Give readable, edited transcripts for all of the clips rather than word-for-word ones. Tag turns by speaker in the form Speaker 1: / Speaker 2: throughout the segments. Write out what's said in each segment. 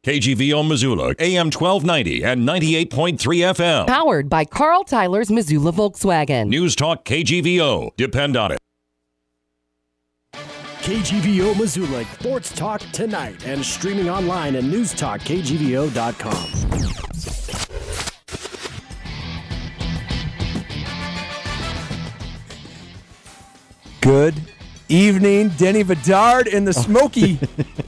Speaker 1: KGVO Missoula, AM 1290 and 98.3 FM.
Speaker 2: Powered by Carl Tyler's Missoula Volkswagen.
Speaker 1: Newstalk KGVO. Depend on it.
Speaker 3: KGVO Missoula, Sports Talk Tonight, and streaming online at newstalkkgvo.com.
Speaker 4: Good evening, Denny Bedard in the smoky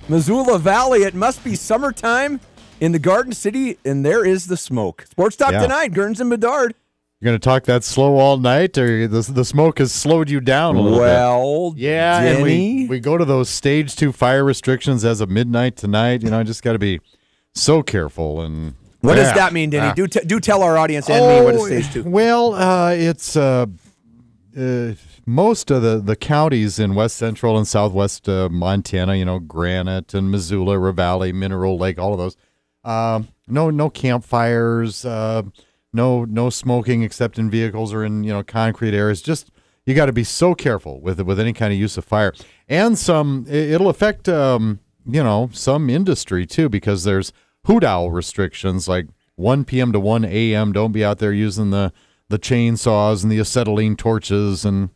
Speaker 4: Missoula Valley. It must be summertime in the Garden City, and there is the smoke. Sports Talk Tonight, Gerns and Bedard.
Speaker 5: You're going to talk that slow all night, or the smoke has slowed you down a little bit?
Speaker 4: Well,
Speaker 5: yeah,
Speaker 4: Denny.
Speaker 5: and we go to those stage 2 fire restrictions as of midnight tonight. You know, I just got to be so careful. And
Speaker 4: what does that mean, Denny? Do tell our audience and me what is stage 2.
Speaker 5: Well, it's most of the counties in west central and southwest Montana, you know, Granite and Missoula, Ravalli, Mineral Lake, all of those. No campfires, no smoking except in vehicles or in, you know, concrete areas. Just you got to be so careful with any kind of use of fire. And it'll affect you know, some industry too, because there's hoot owl restrictions like 1 p.m. to 1 a.m. Don't be out there using the chainsaws and the acetylene torches and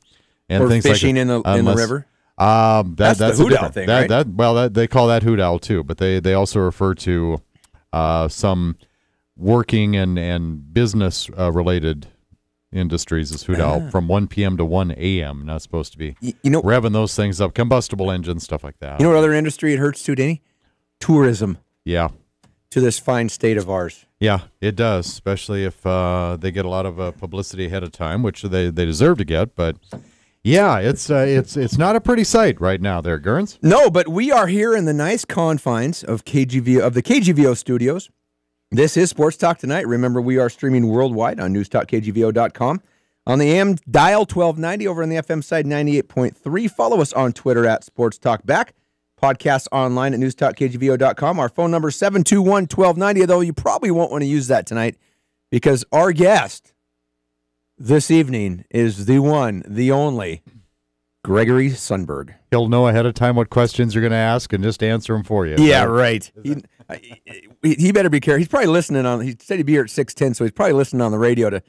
Speaker 4: or
Speaker 5: things
Speaker 4: fishing
Speaker 5: like
Speaker 4: in the river.
Speaker 5: That's
Speaker 4: the hoot owl thing, right?
Speaker 5: They call that hoot owl too, but they also refer to some working and business related industries as hoot owl from 1 p.m. to 1 a.m. Not supposed to be revving those things up, combustible engines, stuff like that.
Speaker 4: You know what other industry it hurts to, Denny? Tourism.
Speaker 5: Yeah.
Speaker 4: To this fine state of ours.
Speaker 5: Yeah, it does, especially if they get a lot of publicity ahead of time, which they deserve to get. But yeah, it's not a pretty sight right now there, Gerns.
Speaker 4: No, but we are here in the nice confines of the KGVO studios. This is Sports Talk Tonight. Remember, we are streaming worldwide on newstalkkgvo.com. On the AM dial 1290, over on the FM side 98.3. Follow us on Twitter at Sports Talk Back. Podcast online at newstalkkgvo.com. Our phone number is 721-1290, although you probably won't want to use that tonight because our guest this evening is the one, the only, Gregory Sundberg.
Speaker 5: He'll know ahead of time what questions you're going to ask and just answer them for you.
Speaker 4: Yeah, right. He better be careful. He's probably listening he said he'd be here at 6:10, so he's probably listening on the radio to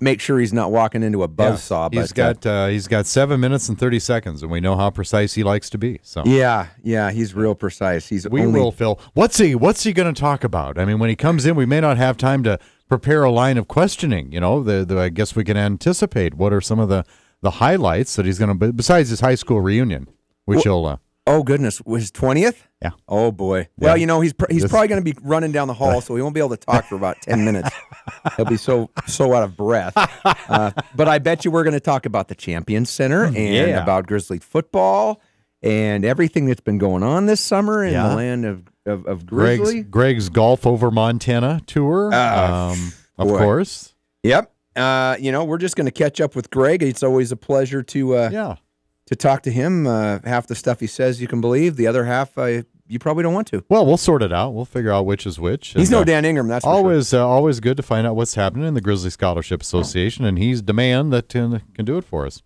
Speaker 4: make sure he's not walking into a buzzsaw.
Speaker 5: Yeah. He's got 7 minutes and 30 seconds, and we know how precise he likes to be. So
Speaker 4: yeah, he's real precise.
Speaker 5: Will, Phil. What's he going to talk about? I mean, when he comes in, we may not have time to prepare a line of questioning. You know, I guess we can anticipate what are some of the highlights that he's going to, besides his high school reunion, which he'll.
Speaker 4: Oh, goodness. His 20th?
Speaker 5: Yeah.
Speaker 4: Oh, boy. Yeah. Well, you know, he's probably going to be running down the hall, so he won't be able to talk for about 10 minutes. He'll be so out of breath. But I bet you we're going to talk about the Champions Center and about Grizzly football and everything that's been going on this summer in the land of Grizzly.
Speaker 5: Greg's Golf Over Montana tour, of course.
Speaker 4: Yep. You know, we're just going to catch up with Greg. It's always a pleasure to talk to him. Half the stuff he says you can believe. The other half you probably don't want to.
Speaker 5: Well, we'll sort it out. We'll figure out which is which.
Speaker 4: He's no Dan Ingram. That's
Speaker 5: always always good to find out what's happening in the Grizzly Scholarship Association, and he's the man that can do it for us.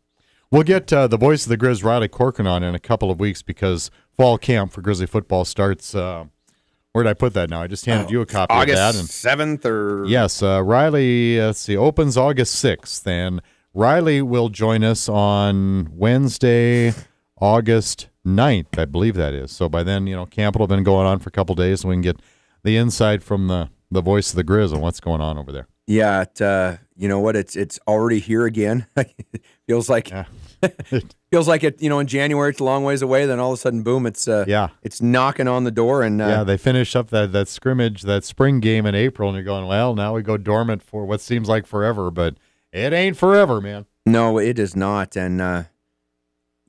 Speaker 5: We'll get the voice of the Grizz, Riley Corcoran, on in a couple of weeks because fall camp for Grizzly football starts. Where did I put that now? I just handed you a copy of that.
Speaker 4: August 7th or...
Speaker 5: Yes, Riley, opens August 6th, and Riley will join us on Wednesday, August 9th, I believe that is. So by then, you know, camp will have been going on for a couple of days, and we can get the insight from the voice of the Grizz on what's going on over there.
Speaker 4: Yeah, you know what? It's already here again. Feels like it. You know, in January it's a long ways away. Then all of a sudden, boom! It's knocking on the door. And
Speaker 5: they finish up that scrimmage, that spring game in April, and you're going, well, now we go dormant for what seems like forever, but it ain't forever, man.
Speaker 4: No, it is not. And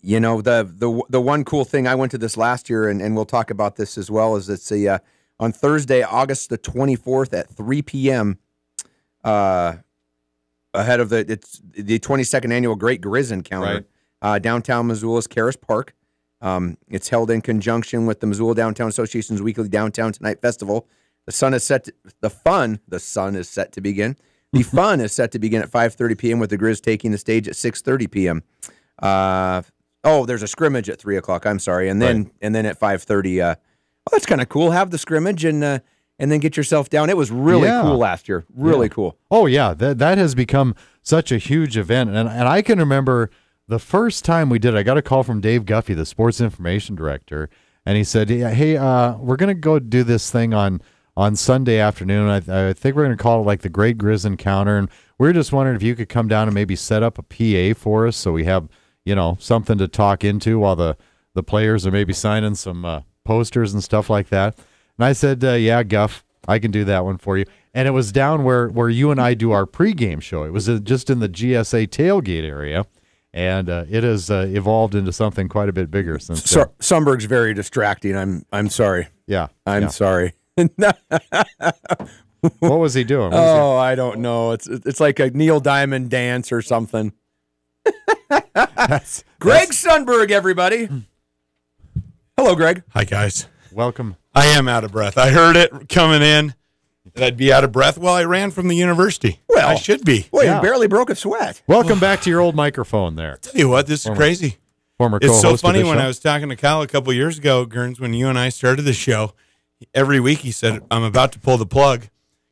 Speaker 4: you know, the one cool thing, I went to this last year, and we'll talk about this as well. Is it's on Thursday, August the 24th at 3 p.m. Ahead of the 22nd annual Great Grizz Encounter, downtown Missoula's Karis Park. It's held in conjunction with the Missoula Downtown Association's weekly Downtown Tonight Festival. The sun is set to begin. The fun is set to begin at 5:30 p.m. with the Grizz taking the stage at 6:30 p.m. There's a scrimmage at 3 o'clock. I'm sorry, and then at 5:30, that's kind of cool. Have the scrimmage and then get yourself down. It was really cool last year. Really cool.
Speaker 5: Oh, yeah. That has become such a huge event. And I can remember the first time we did it, I got a call from Dave Guffey, the sports information director, and he said, hey, we're going to go do this thing on Sunday afternoon. I think we're going to call it like the Great Grizz Encounter. And we're just wondering if you could come down and maybe set up a PA for us so we have, something to talk into while the players are maybe signing some posters and stuff like that. And I said, yeah, Guff, I can do that one for you. And it was down where you and I do our pregame show. It was just in the GSA tailgate area. And it has evolved into something quite a bit bigger since then.
Speaker 4: Sundberg's very distracting. I'm sorry.
Speaker 5: Yeah.
Speaker 4: I'm sorry.
Speaker 5: What was he doing?
Speaker 4: I don't know. It's like a Neil Diamond dance or something. Greg Sundberg, everybody. Hello, Greg.
Speaker 6: Hi, guys.
Speaker 5: Welcome.
Speaker 6: I am out of breath. I heard it coming in that I'd be out of breath. Well, I ran from the university. Well, I should be.
Speaker 4: Well, you barely broke a sweat.
Speaker 5: Welcome back to your old microphone there.
Speaker 6: Tell you what, this is crazy.
Speaker 5: Former
Speaker 6: It's
Speaker 5: co-host
Speaker 6: so
Speaker 5: of
Speaker 6: funny
Speaker 5: the
Speaker 6: when
Speaker 5: show.
Speaker 6: I was talking to Kyle a couple years ago, Gerns, when you and I started the show, every week he said, I'm about to pull the plug.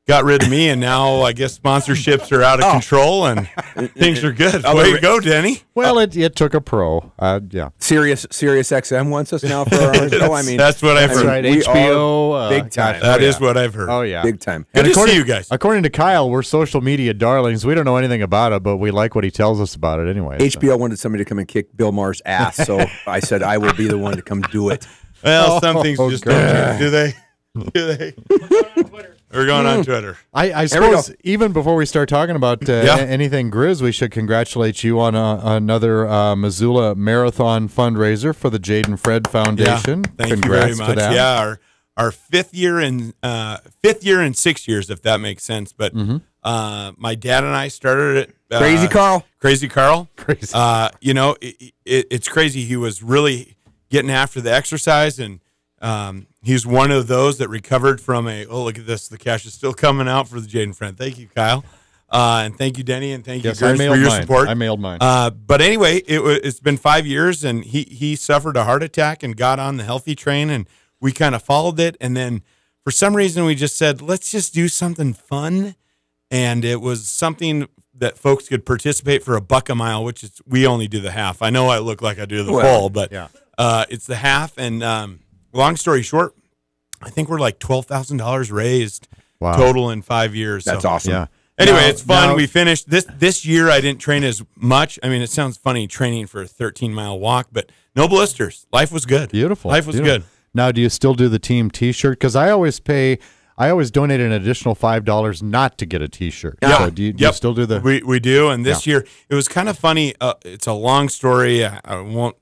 Speaker 6: Got rid of me, and now I guess sponsorships are out of control, and things are good. Way to go, Denny.
Speaker 5: Well, it took a pro. Yeah.
Speaker 4: Sirius XM wants us now for our own show. I mean,
Speaker 6: that's what I've heard.
Speaker 5: Right,
Speaker 4: we
Speaker 5: HBO.
Speaker 4: are big time.
Speaker 6: That is what I've heard.
Speaker 5: Oh, yeah.
Speaker 4: Big time.
Speaker 6: Good to see you guys.
Speaker 5: According to Kyle, we're social media darlings. We don't know anything about it, but we like what he tells us about it anyway.
Speaker 4: HBO wanted somebody to come and kick Bill Maher's ass, so I said I will be the one to come do it.
Speaker 6: Well, some things just don't change, do they? Do they? We're going on Twitter.
Speaker 5: I suppose even before we start talking about anything Grizz, we should congratulate you on another Missoula Marathon fundraiser for the Jaden Fred Foundation.
Speaker 6: Yeah, thank you very much. Yeah, our fifth year in 6 years, if that makes sense. But my dad and I started it. Crazy Carl. Crazy. It's crazy. He was really getting after the exercise, and he's one of those that recovered from look at this, the cash is still coming out for the Jaden Friend. Thank you, Kyle. And thank you, Denny, and thank you, Gerns, for your support.
Speaker 5: I mailed mine.
Speaker 6: But anyway, it's been 5 years, and he suffered a heart attack and got on the healthy train, and we kind of followed it. And then for some reason, we just said, let's just do something fun. And it was something that folks could participate for $1 a mile, which is, we only do the half. I know I look like I do the full, but it's the half. And long story short, I think we're like $12,000 raised total in 5 years.
Speaker 4: That's awesome.
Speaker 5: Yeah.
Speaker 6: Anyway, it's fun. We finished this year. I didn't train as much. I mean, it sounds funny training for a 13-mile walk, but no blisters. Life was good.
Speaker 5: Beautiful.
Speaker 6: Life was good.
Speaker 5: Now, do you still do the team T-shirt? Because I always donate an additional $5 not to get a T-shirt.
Speaker 6: Yeah.
Speaker 5: So do you still do the?
Speaker 6: We do. And this year, it was kind of funny. It's a long story. I won't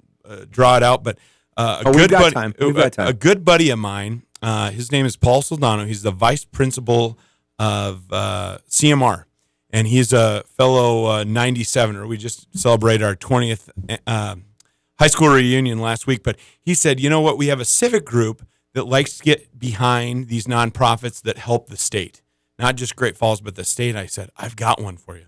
Speaker 6: draw it out, but a good buddy of mine. His name is Paul Soldano. He's the vice principal of CMR, and he's a fellow 97er. We just celebrated our 20th high school reunion last week. But he said, you know what? We have a civic group that likes to get behind these nonprofits that help the state, not just Great Falls, but the state. I said, I've got one for you.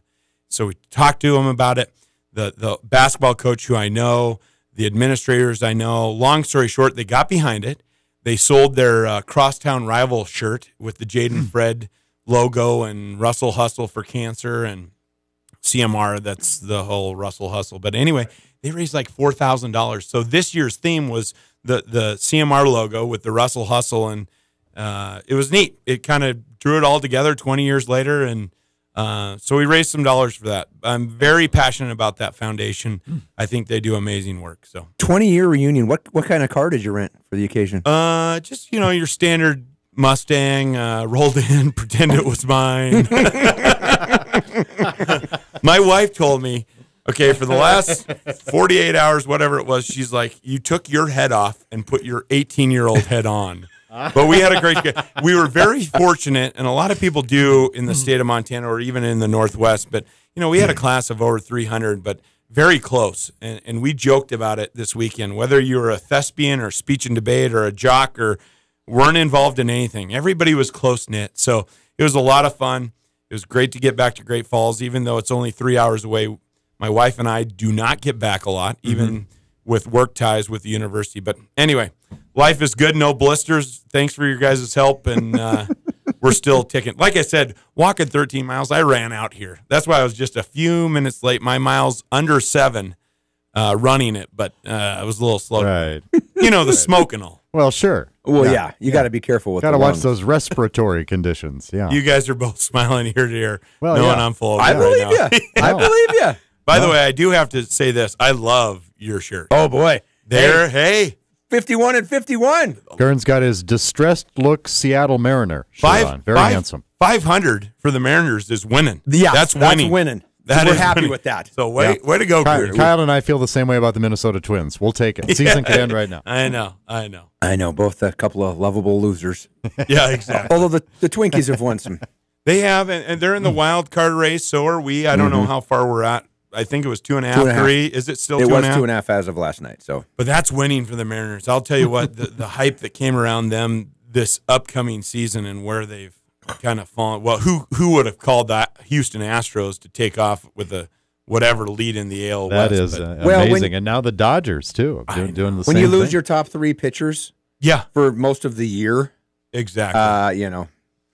Speaker 6: So we talked to him about it. The basketball coach who I know, the administrators I know. Long story short, they got behind it. They sold their Crosstown Rival shirt with the Jaden Fred logo and Russell Hustle for Cancer and CMR. That's the whole Russell Hustle. But anyway, they raised like $4,000. So this year's theme was the CMR logo with the Russell Hustle, and it was neat. It kind of drew it all together 20 years later, and so we raised some dollars for that. I'm very passionate about that foundation. I think they do amazing work. So
Speaker 4: 20-year reunion. What kind of car did you rent for the occasion?
Speaker 6: Just your standard Mustang, rolled in, pretend it was mine. My wife told me, okay, for the last 48 hours, whatever it was, she's like, you took your head off and put your 18-year-old head on. But we had a great – we were very fortunate, and a lot of people do in the state of Montana or even in the Northwest. But, we had a class of over 300, but very close. And we joked about it this weekend. Whether you were a thespian or speech and debate or a jock or weren't involved in anything, everybody was close-knit. So it was a lot of fun. It was great to get back to Great Falls, even though it's only 3 hours away. My wife and I do not get back a lot, even with work ties with the university. But anyway, life is good. No blisters. Thanks for your guys' help. And we're still ticking. Like I said, walking 13 miles, I ran out here. That's why I was just a few minutes late. My miles under 7 running it, but I was a little slow.
Speaker 5: Right.
Speaker 6: The smoke and all.
Speaker 5: Well, sure.
Speaker 4: Well, yeah. You got to be careful with
Speaker 5: Got to
Speaker 4: the
Speaker 5: watch
Speaker 4: lungs.
Speaker 5: those respiratory conditions. Yeah.
Speaker 6: You guys are both smiling ear to ear,
Speaker 5: Well,
Speaker 6: knowing
Speaker 5: yeah.
Speaker 6: I'm full of
Speaker 4: I
Speaker 6: it
Speaker 4: believe
Speaker 6: right now.
Speaker 4: you. I believe you.
Speaker 6: By the way, I do have to say this. I love your shirt.
Speaker 4: Oh, boy.
Speaker 6: Hey.
Speaker 4: 51 and 51.
Speaker 5: Gern's got his distressed look Seattle Mariner shirt on. Very handsome.
Speaker 6: 500 for the Mariners is winning.
Speaker 4: Yeah,
Speaker 6: that's winning.
Speaker 4: We're
Speaker 6: is
Speaker 4: happy
Speaker 6: winning.
Speaker 4: with that.
Speaker 6: So way to go, Chris.
Speaker 5: Kyle and I feel the same way about the Minnesota Twins. We'll take it. Season could end right now.
Speaker 6: I know.
Speaker 4: I know, both a couple of lovable losers.
Speaker 6: Yeah, exactly.
Speaker 4: Although the Twinkies have won some.
Speaker 6: They have, and they're in the wild card race. So are we. I don't know how far we're at. I think it was 2.5, 3. Is it still 2.5?
Speaker 4: It was 2.5 as of last night. So,
Speaker 6: but that's winning for the Mariners. I'll tell you what, the hype that came around them this upcoming season and where they've kind of fallen. Well, who would have called that Houston Astros to take off with a whatever lead in the AL West?
Speaker 5: That is amazing. And now the Dodgers, too, doing the same
Speaker 4: when you lose
Speaker 5: thing.
Speaker 4: your top 3 pitchers
Speaker 6: yeah,
Speaker 4: for most of the year,
Speaker 6: exactly.
Speaker 4: you're doing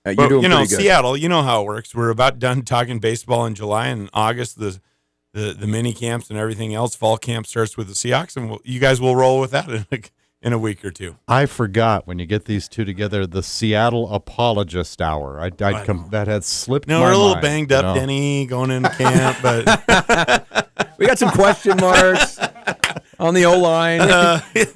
Speaker 6: But,
Speaker 4: pretty good.
Speaker 6: Seattle, you know how it works. We're about done talking baseball in July, and in August, the mini camps and everything else, fall camp starts with the Seahawks, and you guys will roll with that in a week or two.
Speaker 5: I forgot when you get these two together, the Seattle Apologist Hour. That had slipped.
Speaker 6: No,
Speaker 5: my
Speaker 6: we're a little
Speaker 5: mind,
Speaker 6: banged up, Denny, going into camp, but
Speaker 4: We got some question marks on the O-line.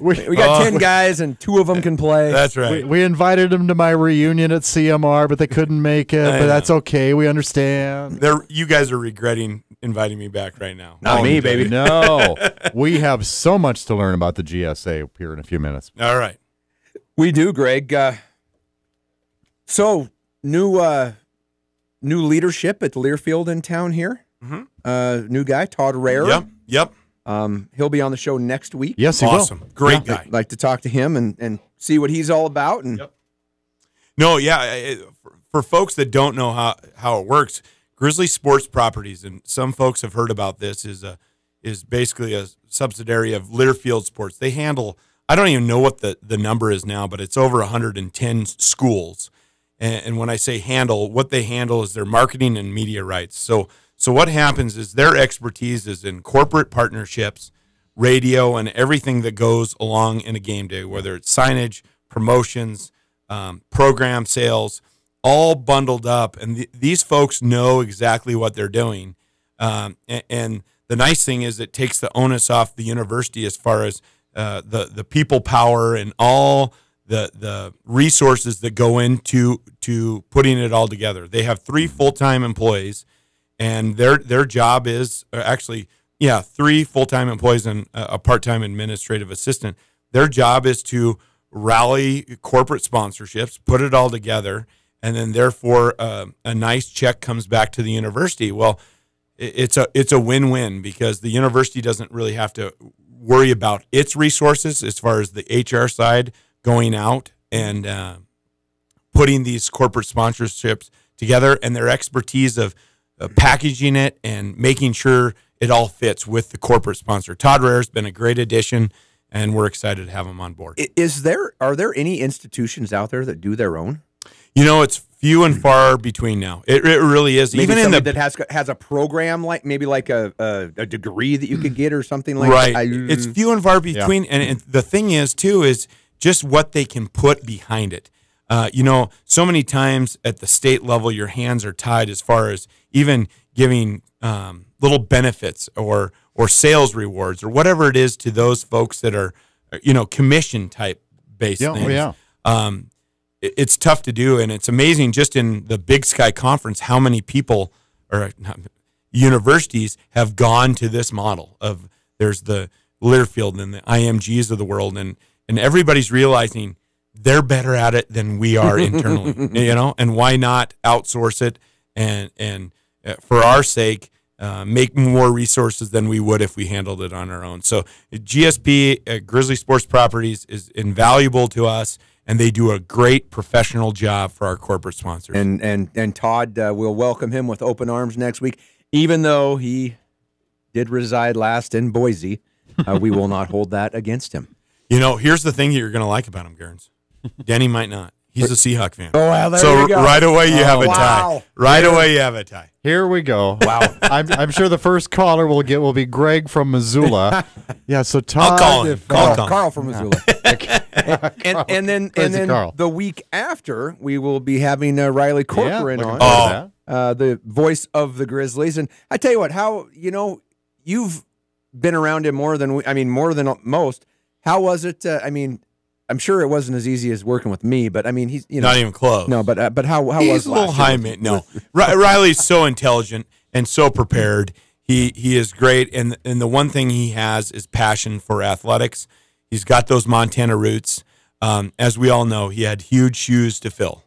Speaker 4: We got 10 guys, and 2 of them can play.
Speaker 6: that's right.
Speaker 5: We invited them to my reunion at CMR, but they couldn't make it. But that's okay. We understand.
Speaker 6: You guys are regretting inviting me back right now.
Speaker 4: Not me, baby.
Speaker 5: No. We have so much to learn about the GSA here in a few minutes.
Speaker 6: All right.
Speaker 4: We do, Greg. So, new leadership at Learfield in town here. Mm-hmm. New guy, Todd Rare.
Speaker 6: Yep.
Speaker 4: He'll be on the show next week.
Speaker 5: Yes, he
Speaker 6: Awesome.
Speaker 5: will.
Speaker 6: Great guy.
Speaker 4: I'd like to talk to him and see what he's all about. And
Speaker 6: No, yeah. For folks that don't know how it works, Grizzly Sports Properties, and some folks have heard about this, is basically a subsidiary of Learfield Sports. They handle, I don't even know what the number is now, but it's over 110 schools. And when I say handle, what they handle is their marketing and media rights. So what happens is their expertise is in corporate partnerships, radio, and everything that goes along in a game day, whether it's signage, promotions, program sales, all bundled up. And these folks know exactly what they're doing. And the nice thing is it takes the onus off the university as far as the people power and all the resources that go into putting it all together. They have 3 full-time employees, and their job is actually 3 full-time employees and a part-time administrative assistant. Their job is to rally corporate sponsorships, put it all together, and then therefore a nice check comes back to the university. Well, it's a win-win because the university doesn't really have to worry about its resources as far as the HR side going out and putting these corporate sponsorships together, and their expertise of packaging it and making sure it all fits with the corporate sponsor. Todd Rare has been a great addition, and we're excited to have him on board.
Speaker 4: Are there any institutions out there that do their own?
Speaker 6: It's few and far between now. It really is.
Speaker 4: Maybe
Speaker 6: even
Speaker 4: somebody that has a program like maybe like a degree that you could get or something like
Speaker 6: right.
Speaker 4: that.
Speaker 6: It's few and far between, and the thing is too is just what they can put behind it. So many times at the state level, your hands are tied as far as even giving little benefits or sales rewards or whatever it is to those folks that are, commission type based things. It's tough to do, and it's amazing just in the Big Sky Conference how many people or universities have gone to this model of there's the Learfield and the IMGs of the world, and everybody's realizing they're better at it than we are internally, and why not outsource it and for our sake make more resources than we would if we handled it on our own. So GSP, Grizzly Sports Properties, is invaluable to us, and they do a great professional job for our corporate sponsors.
Speaker 4: And Todd, we'll welcome him with open arms next week, even though he did reside last in Boise. we will not hold that against him.
Speaker 6: Here's the thing you're going to like about him, Gerns. Denny might not. He's a Seahawk fan.
Speaker 4: Oh, well, there
Speaker 6: so
Speaker 4: you go.
Speaker 6: Right away you have a tie. Right away you have a tie.
Speaker 5: Here we go. Wow. I'm sure the first caller will be Greg from Missoula. Yeah, so Todd.
Speaker 6: I'll call him.
Speaker 4: Carl from Missoula. and then the week after, we will be having Riley Corcoran on. The voice of the Grizzlies. And I tell you what, you've been around him more than most. How was it? I'm sure it wasn't as easy as working with me, but he's
Speaker 6: not even close.
Speaker 4: No, but how was
Speaker 6: he's a little high man? No, Riley's so intelligent and so prepared. He is great, and the one thing he has is passion for athletics. He's got those Montana roots. As we all know, he had huge shoes to fill,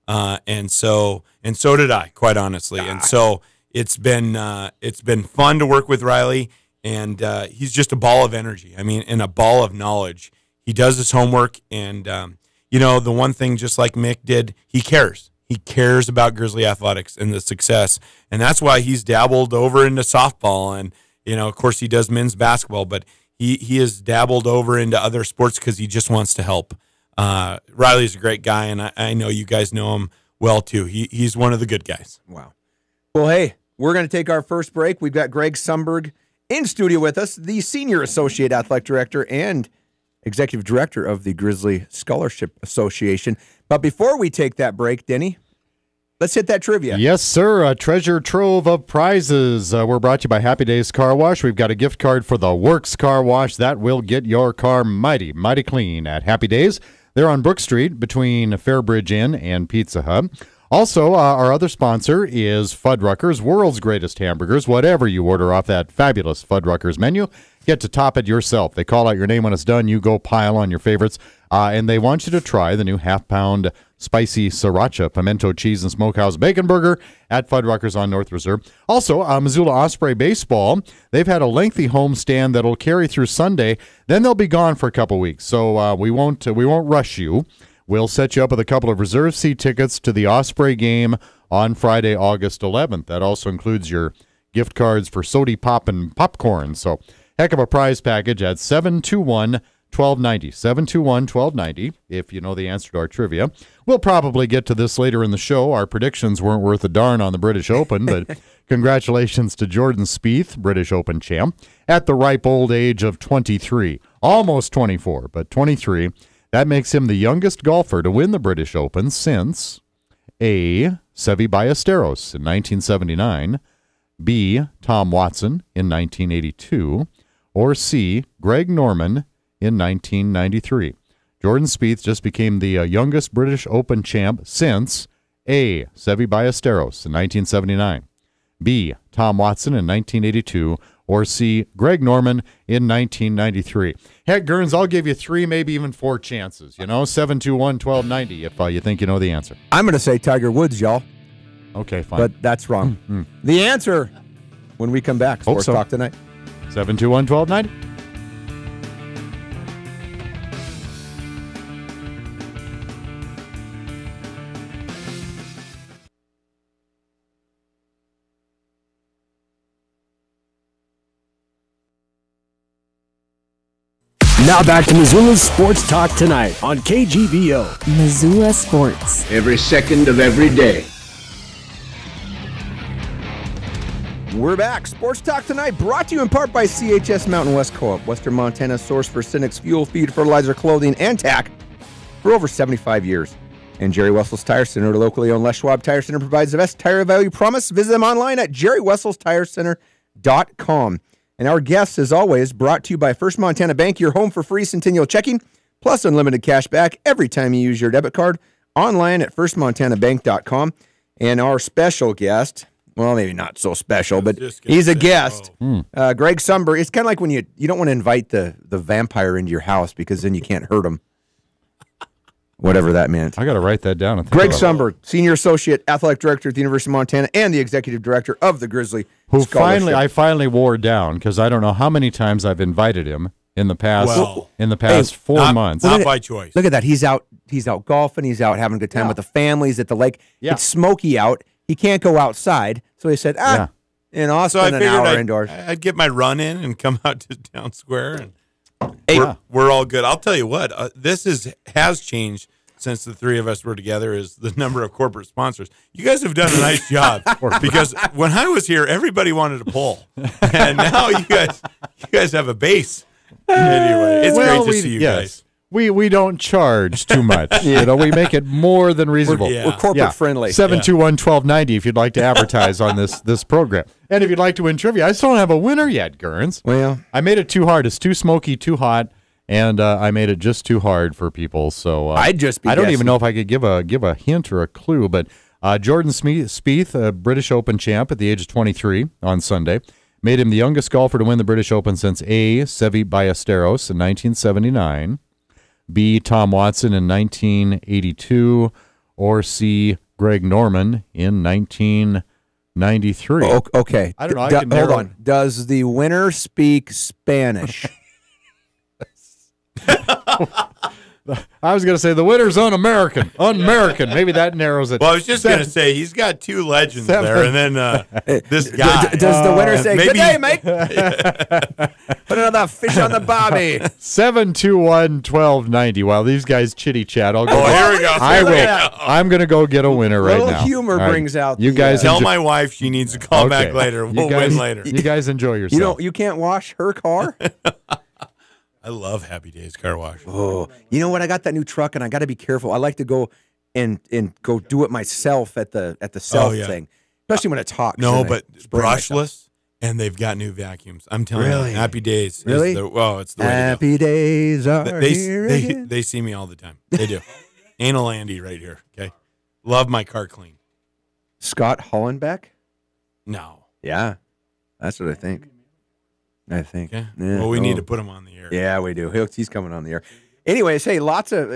Speaker 6: and so did I, quite honestly. And so it's been fun to work with Riley, and he's just a ball of energy. And a ball of knowledge. He does his homework, and, the one thing, just like Mick did, he cares. He cares about Grizzly athletics and the success, and that's why he's dabbled over into softball, and, of course, he does men's basketball, but he has dabbled over into other sports because he just wants to help. Riley's a great guy, and I know you guys know him well, too. He's one of the good guys.
Speaker 4: Wow. Well, hey, we're going to take our first break. We've got Greg Sundberg in studio with us, the Senior Associate Athletic Director and Executive Director of the Grizzly Scholarship Association. But before we take that break, Denny, let's hit that trivia.
Speaker 5: Yes, sir. A treasure trove of prizes. We're brought to you by Happy Days Car Wash. We've got a gift card for the Works Car Wash that will get your car mighty, mighty clean at Happy Days. They're on Brook Street between Fairbridge Inn and Pizza Hut. Also, our other sponsor is Fuddruckers, world's greatest hamburgers. Whatever you order off that fabulous Fuddruckers menu, get to top it yourself. They call out your name when it's done. You go pile on your favorites. And they want you to try the new half-pound spicy sriracha, pimento cheese, and smokehouse bacon burger at Fuddruckers on North Reserve. Also, Missoula Osprey Baseball, they've had a lengthy homestand that'll carry through Sunday. Then they'll be gone for a couple weeks. So we won't rush you. We'll set you up with a couple of reserve seat tickets to the Osprey game on Friday, August 11th. That also includes your gift cards for Sody Pop and popcorn. So heck of a prize package at 721-1290. 721-1290, if you know the answer to our trivia. We'll probably get to this later in the show. Our predictions weren't worth a darn on the British Open, but congratulations to Jordan Spieth, British Open champ, at the ripe old age of 23. Almost 24, but 23. That makes him the youngest golfer to win the British Open since A. Seve Ballesteros in 1979, B. Tom Watson in 1982, or C. Greg Norman in 1993. Jordan Spieth just became the youngest British Open champ since A. Seve Ballesteros in 1979, B. Tom Watson in 1982, or C. Greg Norman in 1993. Heck, Gerns, I'll give you 3, maybe even 4 chances. 721-1290 if you think you know the answer.
Speaker 4: I'm going to say Tiger Woods, y'all.
Speaker 5: Okay, fine.
Speaker 4: But that's wrong. The answer when we come back. Sports Talk Tonight.
Speaker 5: 721-1290.
Speaker 3: Now back to Missoula's Sports Talk Tonight on KGVO.
Speaker 2: Missoula Sports.
Speaker 7: Every second of every day.
Speaker 4: We're back. Sports Talk Tonight brought to you in part by CHS Mountain West Co-op, Western Montana's source for Cynic's fuel, feed, fertilizer, clothing, and tack for over 75 years. And Jerry Wessel's Tire Center, locally owned Les Schwab Tire Center, provides the best tire value promise. Visit them online at jerrywesselstirecenter.com. And our guests, as always, brought to you by First Montana Bank, your home for free Centennial checking, plus unlimited cash back every time you use your debit card, online at firstmontanabank.com. And our special guest, well, maybe not so special, but he's a guest, Greg Sundberg. It's kind of like when you don't want to invite the vampire into your house because then you can't hurt him. Whatever that meant.
Speaker 5: I got to write that down.
Speaker 4: Greg Sundberg, Senior Associate Athletic Director at the University of Montana and the Executive Director of the Grizzly Scholarship.
Speaker 5: I finally wore down because I don't know how many times I've invited him in the past 4 months.
Speaker 6: Not by choice.
Speaker 4: Look at that. He's out golfing. He's out having a good time with the families at the lake. Yeah. It's smoky out. He can't go outside. So he said, in Austin,
Speaker 6: so I
Speaker 4: an
Speaker 6: figured
Speaker 4: hour indoors.
Speaker 6: I'd get my run in and come out to Town Square, and we're all good. I'll tell you what, this has changed since the three of us were together, is the number of corporate sponsors. You guys have done a nice job, because when I was here, everybody wanted to pull, and now you guys have a base. Anyway, it's great to see you guys.
Speaker 5: We don't charge too much. We make it more than reasonable.
Speaker 4: We're corporate friendly.
Speaker 5: 721-1290 if you'd like to advertise on this program. And if you'd like to win trivia. I still don't have a winner yet, Gurns.
Speaker 4: Well,
Speaker 5: I made it too hard. It's too smoky, too hot, and I made it just too hard for people. So I don't even know if I could give a hint or a clue, but Jordan Spieth, a British Open champ at the age of 23 on Sunday, made him the youngest golfer to win the British Open since A, Seve Ballesteros in 1979, B, Tom Watson in 1982, or C, Greg Norman in 1993.
Speaker 4: Okay.
Speaker 5: I don't know.
Speaker 4: Hold on. Does the winner speak Spanish?
Speaker 5: I was going to say the winner's un-American. Maybe that narrows it.
Speaker 6: Well, I was just going to say he's got two legends there, and then this guy.
Speaker 4: Does the winner say,
Speaker 6: maybe,
Speaker 4: "Good day, mate"? Put another fish on the barbie.
Speaker 5: 721-1290. While these guys chitty chat, I'll go.
Speaker 6: Here we go.
Speaker 5: I'm going to go get a winner right now.
Speaker 4: Little humor brings out.
Speaker 5: You guys
Speaker 6: tell my wife she needs to call back later. We'll win later.
Speaker 5: You guys enjoy yourself.
Speaker 4: You can't wash her car.
Speaker 6: I love Happy Days Car Wash.
Speaker 4: Oh, you know what? I got that new truck, and I got to be careful. I like to go and go do it myself at the self thing, especially when it's hot.
Speaker 6: No, but brushless, and they've got new vacuums. I'm telling you, Happy Days.
Speaker 4: Really?
Speaker 6: It's the way
Speaker 4: Happy
Speaker 6: to go.
Speaker 4: Days are here again.
Speaker 6: They see me all the time. They do. Anal Andy right here. Okay, love my car clean.
Speaker 4: Scott Hollenbeck?
Speaker 6: No.
Speaker 4: Yeah, that's what I think. Okay.
Speaker 6: Yeah. Well, we need to put him on the air.
Speaker 4: Yeah, we do. He's coming on the air. Anyways, hey, lots of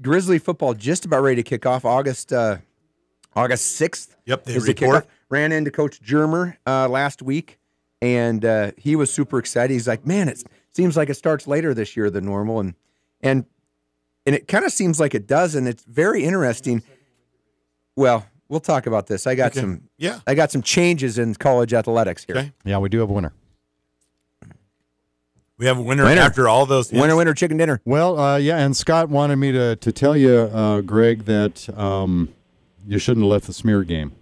Speaker 4: Grizzly football just about ready to kick off. August 6th.
Speaker 6: Yep, they
Speaker 4: is the
Speaker 6: report.
Speaker 4: kickoff. Ran into Coach Germer last week, and he was super excited. He's like, man, it seems like it starts later this year than normal, and it kind of seems like it does, and it's very interesting. Well, we'll talk about this. I got some changes in college athletics here.
Speaker 6: Okay.
Speaker 5: Yeah, we do have a winner.
Speaker 6: We have a winner after all those hits.
Speaker 4: Winner, chicken dinner.
Speaker 5: Well, and Scott wanted me to tell you, Greg, that you shouldn't have left the smear game.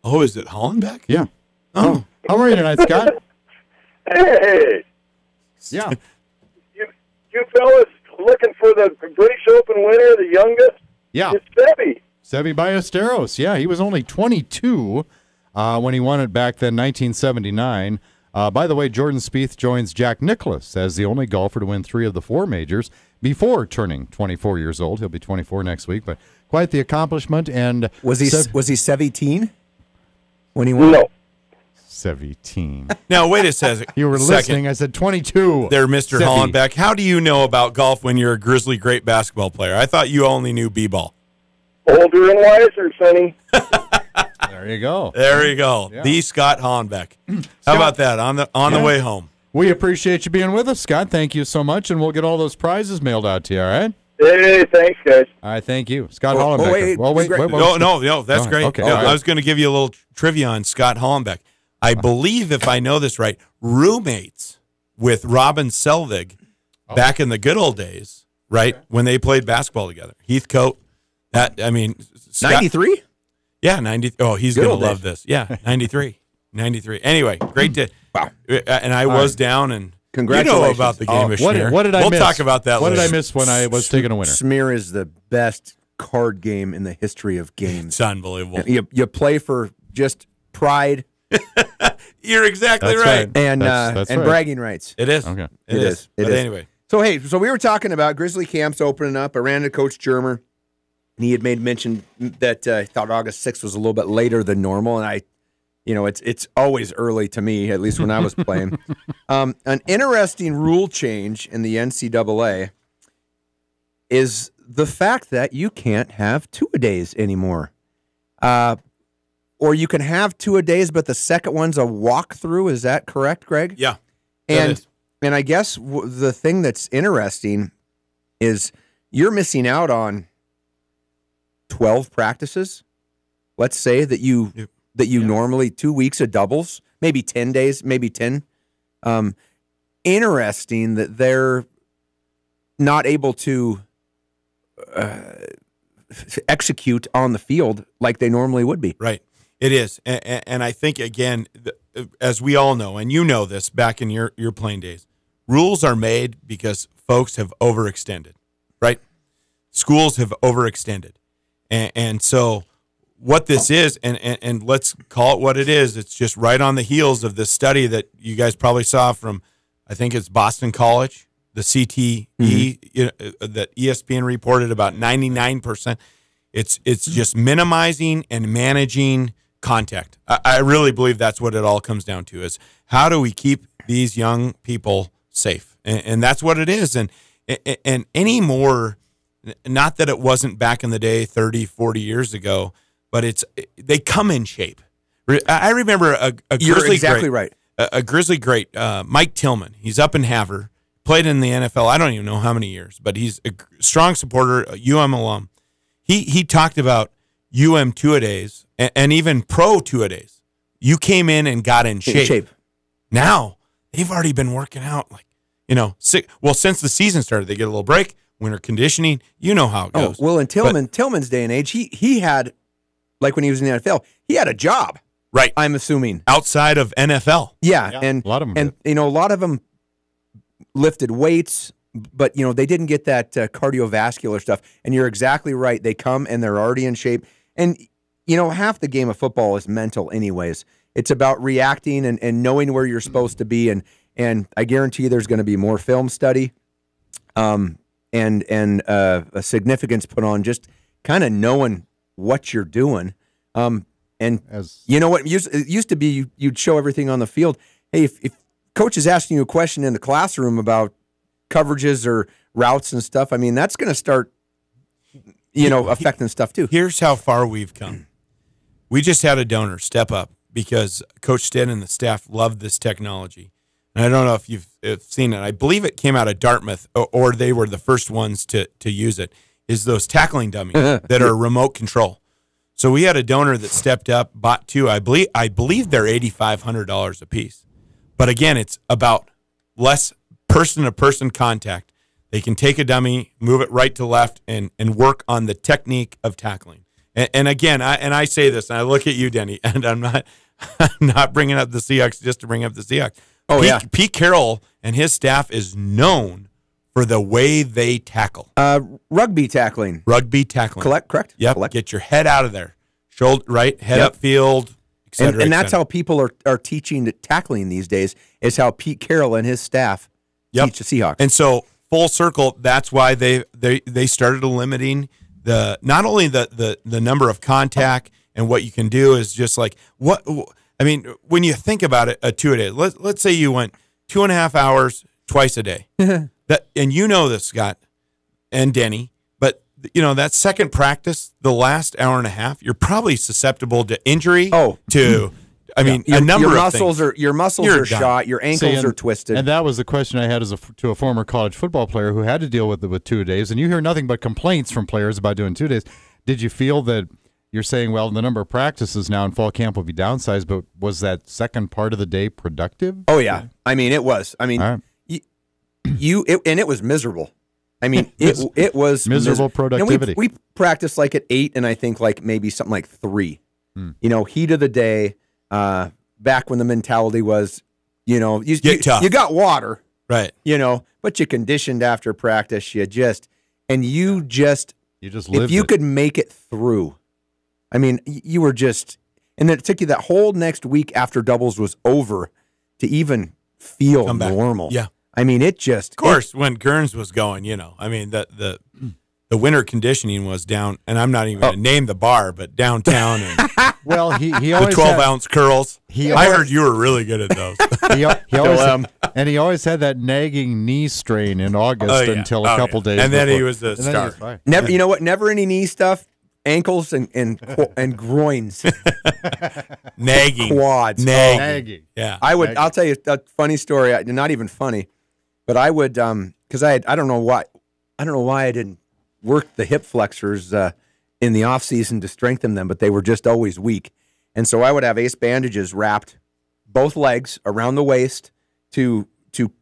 Speaker 6: Oh, is it Hollenbeck?
Speaker 5: Yeah.
Speaker 6: Oh.
Speaker 5: How are you tonight, Scott?
Speaker 8: Hey.
Speaker 5: Yeah.
Speaker 8: You fellas looking for the British Open winner, the youngest?
Speaker 5: Yeah.
Speaker 8: It's Seve.
Speaker 5: Seve Ballesteros. Yeah, he was only 22 when he won it back then, 1979. By the way, Jordan Spieth joins Jack Nicklaus as the only golfer to win 3 of the 4 majors before turning 24 years old. He'll be 24 next week, but quite the accomplishment. And
Speaker 4: was he 17 when he won?
Speaker 8: No.
Speaker 5: 17.
Speaker 6: Now, wait a second.
Speaker 5: You were listening. I said 22.
Speaker 6: There, Mr. Hollenbeck. How do you know about golf when you're a Grizzly great basketball player? I thought you only knew b-ball.
Speaker 8: Older and wiser, Sonny.
Speaker 5: There you go.
Speaker 6: There you go. Yeah. The Scott Hollenbeck. How about that on the way home?
Speaker 5: We appreciate you being with us, Scott. Thank you so much, and we'll get all those prizes mailed out to you, all right?
Speaker 8: Hey, thanks, guys.
Speaker 5: All right, thank you. Scott Hollenbeck.
Speaker 4: Wait.
Speaker 6: No, that's great.
Speaker 5: Okay.
Speaker 6: No, I was going to give you a little trivia on Scott Hollenbeck. I believe, if I know this right, roommates with Robin Selvig back in the good old days, right, when they played basketball together. Heathcote. Scott,
Speaker 4: 93?
Speaker 6: Yeah, 90. Oh, he's going to love this. Yeah, 93. Anyway, great day.
Speaker 4: Wow.
Speaker 6: And I was down, and
Speaker 4: congratulations.
Speaker 6: You know about the game of Smear.
Speaker 5: What did I miss?
Speaker 6: We'll talk about that
Speaker 5: later.
Speaker 6: later.
Speaker 5: What did I miss when I was taking a winner?
Speaker 4: Smear is the best card game in the history of games.
Speaker 6: It's unbelievable.
Speaker 4: You play for just pride.
Speaker 6: You're exactly right.
Speaker 4: And
Speaker 5: that's
Speaker 4: and
Speaker 5: right.
Speaker 4: bragging rights.
Speaker 6: It is.
Speaker 5: Okay.
Speaker 6: It is. But anyway.
Speaker 4: So, hey, we were talking about Grizzly camps opening up. I ran into Coach Germer, and he had made mention that he thought August 6th was a little bit later than normal, and it's always early to me, at least when I was playing. An interesting rule change in the NCAA is the fact that you can't have two-a-days anymore. Or you can have two-a-days, but the second one's a walkthrough. Is that correct, Greg?
Speaker 6: Yeah.
Speaker 4: And I guess the thing that's interesting is you're missing out on 12 practices. Let's say that that you normally 2 weeks of doubles, maybe 10 days, maybe 10. Interesting that they're not able to execute on the field like they normally would be.
Speaker 6: Right. It is. And I think, again, as we all know, and you know this back in your playing days, rules are made because folks have overextended, right? Schools have overextended. And so what this is, and let's call it what it is, it's just right on the heels of this study that you guys probably saw from, I think it's Boston College, the CTE, that ESPN reported about 99%. It's just minimizing and managing contact. I really believe that's what it all comes down to, is how do we keep these young people safe? And that's what it is. And anymore, not that it wasn't back in the day 30, 40 years ago, but they come in shape. I remember a Grizzly
Speaker 4: You're exactly
Speaker 6: great,
Speaker 4: right.
Speaker 6: A Grizzly great, Mike Tillman. He's up in Havre, played in the NFL. I don't even know how many years, but he's a strong supporter, a UM alum. He talked about UM two-a-days and even pro two-a-days. You came in and got in shape. Now they've already been working out since the season started. They get a little break, winter conditioning. You know how it goes.
Speaker 4: Oh, well, in Tillman's day and age, he had, like when he was in the NFL, he had a job.
Speaker 6: Right.
Speaker 4: I'm assuming.
Speaker 6: Outside of NFL.
Speaker 4: Yeah. And
Speaker 5: a lot of them.
Speaker 4: And a lot of them lifted weights, but they didn't get that cardiovascular stuff. And you're exactly right. They come and they're already in shape. And half the game of football is mental anyways. It's about reacting and knowing where you're supposed to be, and I guarantee you there's going to be more film study and a significance put on just kind of knowing what you're doing. And you know what? It used to be you'd show everything on the field. Hey, if coach is asking you a question in the classroom about coverages or routes and stuff, I mean, that's going to start, affecting stuff too.
Speaker 6: Here's how far we've come. We just had a donor step up because Coach Stead and the staff loved this technology. And I don't know if you've seen it. I believe it came out of Dartmouth, or they were the first ones to use it, is those tackling dummies that are remote control. So we had a donor that stepped up, bought two. I believe they're $8,500 a piece. But again, it's about less person-to-person contact. They can take a dummy, move it right to left, and work on the technique of tackling. And again, I say this, and I look at you, Denny, and I'm not bringing up the Seahawks just to bring up the Seahawks. Pete Carroll and his staff is known for the way they tackle.
Speaker 4: Rugby tackling.
Speaker 6: Correct? Yep.
Speaker 4: Collect.
Speaker 6: Get your head out of there. Shoulder right, head upfield, et cetera.
Speaker 4: And that's how people are teaching tackling these days, is how Pete Carroll and his staff teach the Seahawks.
Speaker 6: And so full circle, that's why they started limiting not only the number of contact and what you can do is just like when you think about it, a 2-a-day. Let's say you went 2.5 hours twice a day. And this, Scott and Denny, but that second practice, the last hour and a half, you're probably susceptible to injury. A number of things.
Speaker 4: Your muscles are shot, your ankles are twisted.
Speaker 5: And that was the question I had to a former college football player who had to deal with 2-a-days. And you hear nothing but complaints from players about doing 2 days. Did you feel that you're saying, well, the number of practices now in fall camp will be downsized, but was that second part of the day productive?
Speaker 4: Oh, yeah. I mean, it was. I mean,
Speaker 5: right.
Speaker 4: And it was miserable. I mean, it was
Speaker 5: miserable productivity.
Speaker 4: We practiced like at 8, and I think like maybe something like 3. Heat of the day. Back when the mentality was, you got water,
Speaker 6: right?
Speaker 4: But you conditioned after practice. You just lived if you could make it through. I mean, you were just, and then it took you that whole next week after doubles was over to even feel normal.
Speaker 6: Yeah.
Speaker 4: I mean, it just...
Speaker 6: Of course, when Kearns was going, I mean, the winter conditioning was down, and I'm not even going to name the bar, but downtown. And
Speaker 5: well, he always
Speaker 6: the 12-ounce curls. I heard you were really good at those.
Speaker 5: he always had that nagging knee strain in August until a couple days
Speaker 6: and then
Speaker 5: before.
Speaker 6: he was a star.
Speaker 4: Never, you know what? Never any knee stuff. Ankles and groins,
Speaker 6: nagging,
Speaker 4: quads,
Speaker 5: nagging.
Speaker 6: Yeah,
Speaker 4: I'll tell you a funny story. Not even funny, but I would because I don't know why I didn't work the hip flexors in the off season to strengthen them, but they were just always weak. And so I would have ace bandages wrapped both legs around the waist to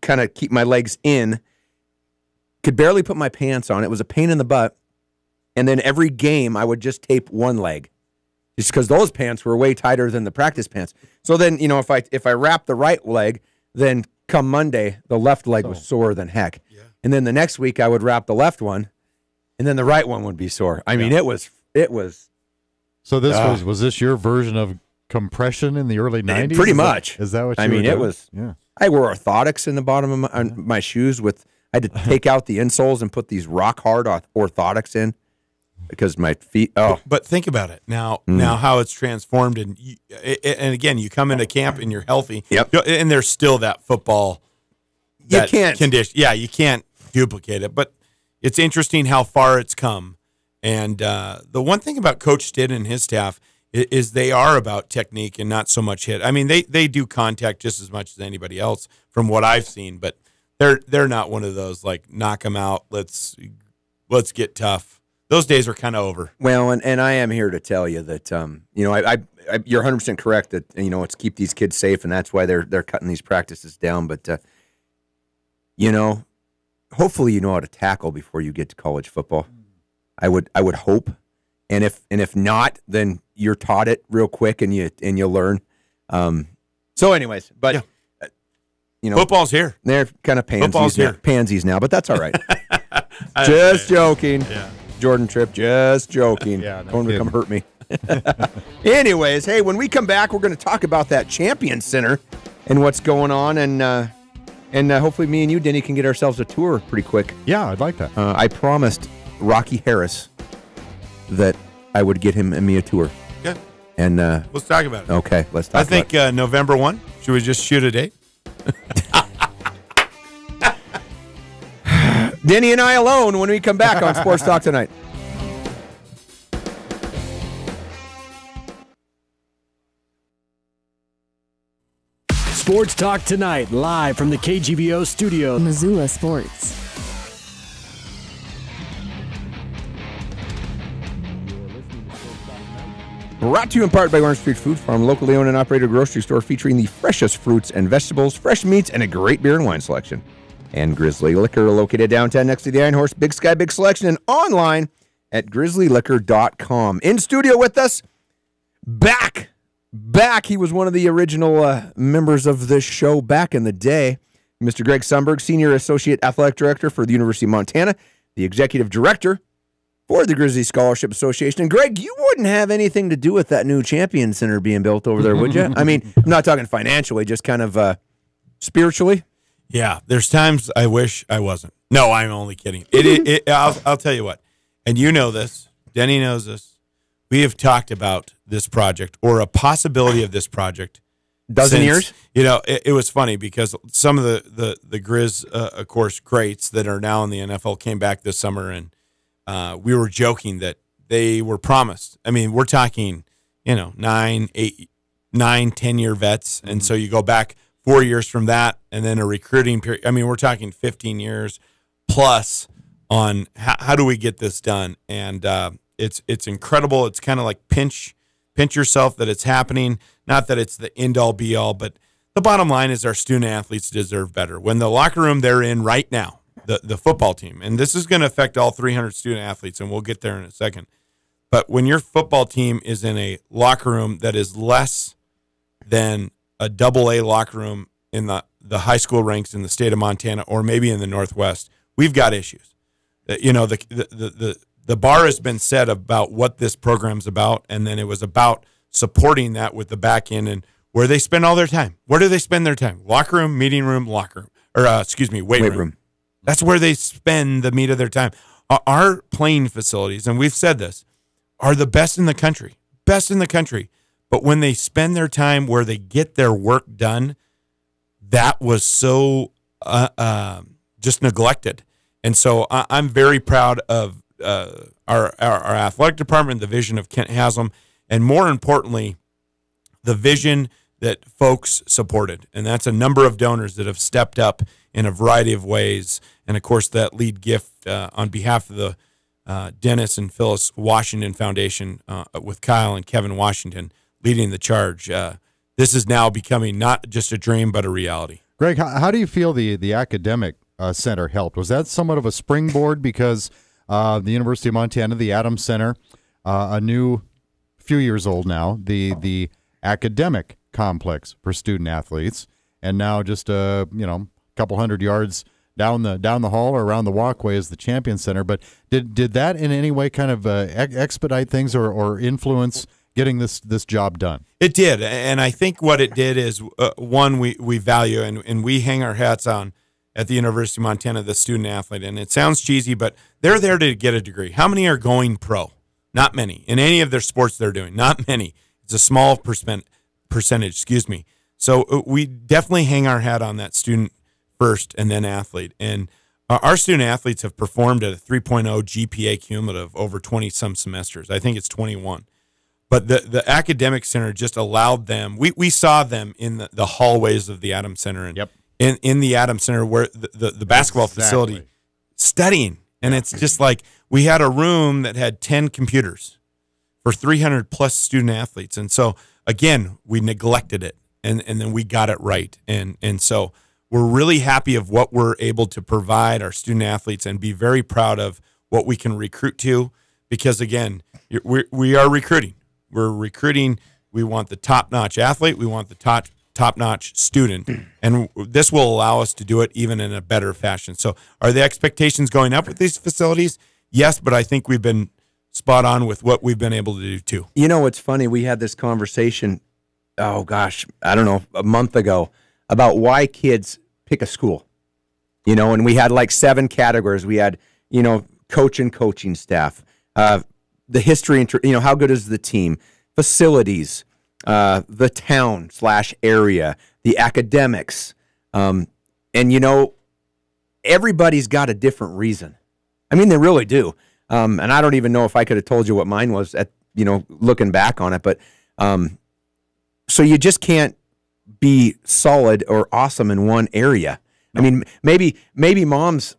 Speaker 4: kind of keep my legs in. Could barely put my pants on. It was a pain in the butt. And then every game I would just tape one leg, just because those pants were way tighter than the practice pants. So then, if I wrapped the right leg, then come Monday, the left leg was sore than heck. Yeah. And then the next week I would wrap the left one, and then the right one would be sore. I mean, it was.
Speaker 5: So this was this your version of compression in the early 90s?
Speaker 4: Pretty much.
Speaker 5: Is that what you
Speaker 4: I
Speaker 5: were
Speaker 4: mean,
Speaker 5: doing?
Speaker 4: it was.
Speaker 5: Yeah.
Speaker 4: I wore orthotics in the bottom of my shoes I had to take out the insoles and put these rock hard orthotics in because my feet. Oh,
Speaker 6: but think about it now. Now how it's transformed, and again, you come into camp and you're healthy.
Speaker 4: Yep.
Speaker 6: And there's still that football.
Speaker 4: You can't
Speaker 6: condition. Yeah, you can't duplicate it. But it's interesting how far it's come. And the one thing about Coach Stitt and his staff is they are about technique and not so much hit. I mean, they do contact just as much as anybody else from what I've seen, but they're not one of those like knock them out. Let's get tough. Those days are kind of over.
Speaker 4: Well, and I am here to tell you that you're 100% correct that it's keep these kids safe, and that's why they're cutting these practices down. But hopefully you know how to tackle before you get to college football. I would hope, and if not, then you're taught it real quick and you learn. So, anyways, but
Speaker 6: football's here.
Speaker 4: They're kind of pansies now, but that's all right.
Speaker 6: Just
Speaker 4: joking.
Speaker 6: Yeah.
Speaker 4: Jordan Tripp, just joking.
Speaker 5: Yeah, no
Speaker 4: Don't
Speaker 5: kidding.
Speaker 4: come hurt me. Anyways, hey, when we come back, we're going to talk about that Champion Center and what's going on, and hopefully me and you, Denny, can get ourselves a tour pretty quick.
Speaker 5: Yeah, I'd like that.
Speaker 4: I promised Rocky Harris that I would get him and me a tour.
Speaker 6: Good.
Speaker 4: And
Speaker 6: let's talk about it.
Speaker 4: Okay, let's talk.
Speaker 6: I think November 1. Should we just shoot a date?
Speaker 4: Denny and I alone when we come back on Sports Talk Tonight.
Speaker 3: Sports Talk Tonight, live from the KGVO studio.
Speaker 2: Missoula Sports.
Speaker 4: Brought to you in part by Orange Street Food Farm, locally owned and operated grocery store featuring the freshest fruits and vegetables, fresh meats, and a great beer and wine selection. And Grizzly Liquor, located downtown next to the Iron Horse, Big Sky, Big Selection, and online at grizzlyliquor.com. In studio with us, back. He was one of the original members of this show back in the day. Mr. Greg Sundberg, Senior Associate Athletic Director for the University of Montana, the Executive Director for the Grizzly Scholarship Association. And Greg, you wouldn't have anything to do with that new Champion Center being built over there, would you? I mean, I'm not talking financially, just kind of spiritually.
Speaker 6: Yeah, there's times I wish I wasn't. No, I'm only kidding. I'll tell you what, and you know this, Denny knows this. We have talked about this project or a possibility of this project.
Speaker 4: Dozen years?
Speaker 6: It was funny because some of the Grizz, of course, greats that are now in the NFL came back this summer, and we were joking that they were promised. I mean, we're talking, 9, 10-year vets, and so you go back 4 years from that, and then a recruiting period. I mean, we're talking 15 years plus on how do we get this done, and it's incredible. It's kind of like pinch yourself that it's happening. Not that it's the end all be all, but the bottom line is our student athletes deserve better. When the locker room they're in right now, the football team, and this is going to affect all 300 student athletes, and we'll get there in a second. But when your football team is in a locker room that is less than a AA locker room in the high school ranks in the state of Montana or maybe in the Northwest, we've got issues. The bar has been set about what this program's about, and then it was about supporting that with the back end and where they spend all their time. Where do they spend their time? Locker room, meeting room, weight room. That's where they spend the meat of their time. Our playing facilities, and we've said this, are the best in the country. But when they spend their time where they get their work done, that was so just neglected. And so I'm very proud of our athletic department, the vision of Kent Haslam, and more importantly, the vision that folks supported. And that's a number of donors that have stepped up in a variety of ways. And, of course, that lead gift on behalf of the Dennis and Phyllis Washington Foundation with Kyle and Kevin Washington leading the charge. This is now becoming not just a dream, but a reality.
Speaker 5: Greg, how do you feel the academic center helped? Was that somewhat of a springboard because the University of Montana, the Adams Center, a few years old now, the academic complex for student athletes, and now just a couple hundred yards down the hall or around the walkway is the Champion Center. But did that in any way kind of expedite things or influence getting this job done?
Speaker 6: It did, and I think what it did is one, we value and we hang our hats on at the University of Montana, the student athlete. And it sounds cheesy, but they're there to get a degree. How many are going pro? Not many. In any of their sports they're doing, not many. It's a small percentage. So we definitely hang our hat on that student first and then athlete. And our student athletes have performed at a 3.0 GPA cumulative over 20-some semesters. I think it's 21. But the academic center just allowed them. We saw them in the hallways of the Adams Center and in the Adams Center where the basketball facility studying. And it's just like we had a room that had 10 computers for 300 plus student athletes. And so again, we neglected it and then we got it right. And so we're really happy of what we're able to provide our student athletes and be very proud of what we can recruit to, because again, we are recruiting. We're recruiting. We want the top-notch athlete. We want the top-notch student. And this will allow us to do it even in a better fashion. So are the expectations going up with these facilities? Yes, but I think we've been spot on with what we've been able to do too.
Speaker 4: You know, it's funny. We had this conversation, I don't know, a month ago about why kids pick a school. And we had like 7 categories. We had, coach and coaching staff, the history, how good is the team, facilities, the town/area, the academics. And, everybody's got a different reason. I mean, they really do. And I don't even know if I could have told you what mine was looking back on it. But so you just can't be solid or awesome in one area. No. I mean, maybe mom's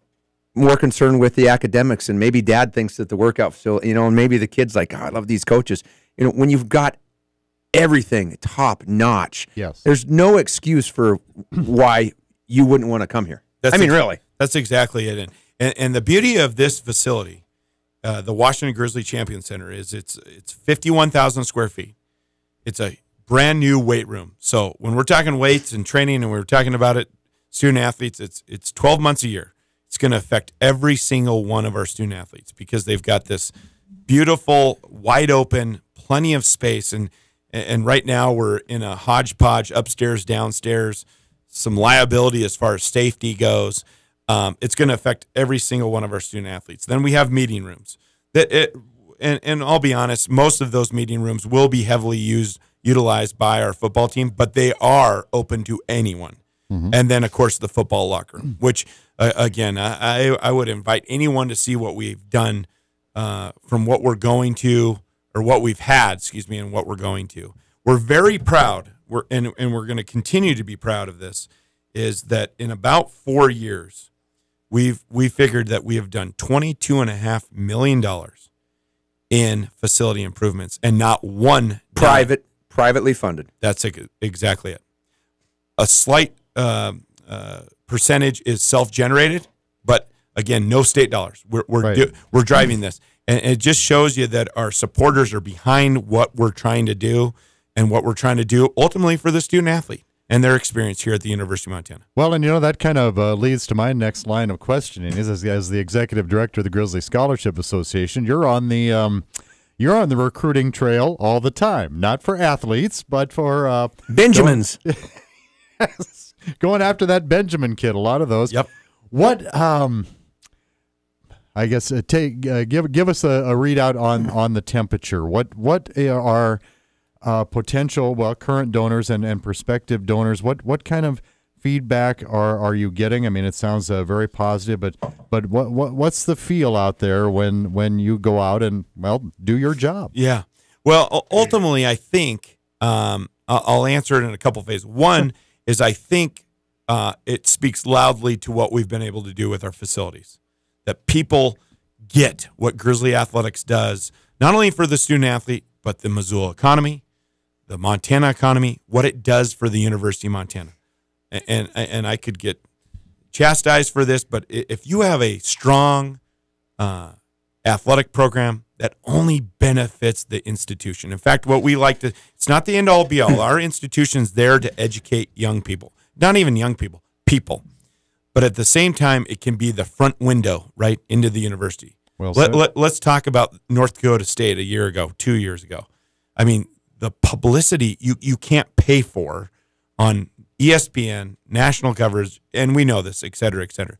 Speaker 4: more concerned with the academics, and maybe dad thinks that the workout facility, and maybe the kid's like, oh, I love these coaches. When you've got everything top notch,
Speaker 5: yes,
Speaker 4: there's no excuse for why you wouldn't want to come here. Really.
Speaker 6: That's exactly it. And the beauty of this facility, the Washington Grizzly Champion Center, is it's 51,000 square feet. It's a brand new weight room. So when we're talking weights and training, and we're talking about it, student athletes, it's 12 months a year. It's going to affect every single one of our student athletes because they've got this beautiful, wide open, plenty of space. And right now we're in a hodgepodge, upstairs, downstairs, some liability as far as safety goes. It's going to affect every single one of our student athletes. Then we have meeting rooms. And I'll be honest, most of those meeting rooms will be heavily utilized by our football team, but they are open to anyone. Mm-hmm. And then, of course, the football locker room, which, again, I would invite anyone to see what we've done from what we're going to, or what we've had, and what we're going to. We're very proud, and we're going to continue to be proud of this, is that in about 4 years, we figured that we have done $22.5 million in facility improvements, and not one
Speaker 4: privately funded.
Speaker 6: That's exactly it. A slight percentage is self-generated, but again, no state dollars. We're driving this, and it just shows you that our supporters are behind what we're trying to do, and what we're trying to do ultimately for the student athlete and their experience here at the University of Montana.
Speaker 5: Well, and that kind of leads to my next line of questioning is as the executive director of the Grizzly Scholarship Association, you're on the recruiting trail all the time, not for athletes, but for
Speaker 4: Benjamins.
Speaker 5: Going after that Benjamin kid, a lot of those.
Speaker 6: Yep.
Speaker 5: What I guess give us a readout on the temperature. What are potential current donors and prospective donors? What kind of feedback are you getting? I mean, it sounds very positive, but what's the feel out there when you go out and do your job?
Speaker 6: Yeah. Well, ultimately, I think I'll answer it in a couple phases. One is I think it speaks loudly to what we've been able to do with our facilities, that people get what Grizzly Athletics does, not only for the student athlete, but the Missoula economy, the Montana economy, what it does for the University of Montana. And I could get chastised for this, but if you have a strong athletic program, that only benefits the institution. In fact, what we like to, it's not the end all be all. Our institution's there to educate young people, not even young people, people. But at the same time, it can be the front window right into the university.
Speaker 5: Well,
Speaker 6: let's talk about North Dakota State a year ago, 2 years ago. I mean, the publicity you can't pay for on ESPN, national coverage, and we know this, et cetera, et cetera.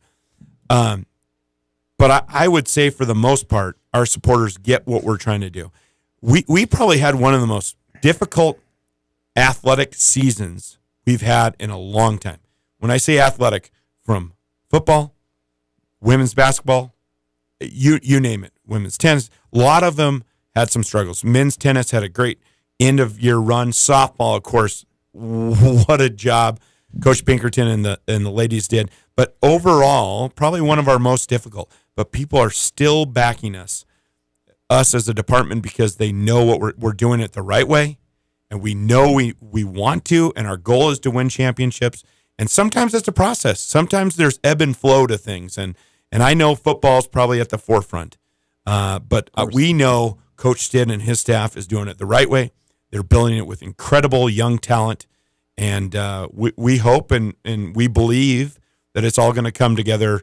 Speaker 6: But I would say for the most part, our supporters get what we're trying to do. We probably had one of the most difficult athletic seasons we've had in a long time. When I say athletic, from football, women's basketball, you name it, women's tennis, a lot of them had some struggles. Men's tennis had a great end-of-year run. Softball, of course, what a job Coach Pinkerton and the ladies did. But overall, probably one of our most difficult. But people are still backing us as a department, because they know what we're doing it the right way, and we know we want to, and our goal is to win championships. And sometimes it's a process. Sometimes there's ebb and flow to things, and I know football is probably at the forefront, but we know Coach Stitt and his staff is doing it the right way. They're building it with incredible young talent, and we hope and we believe that it's all going to come together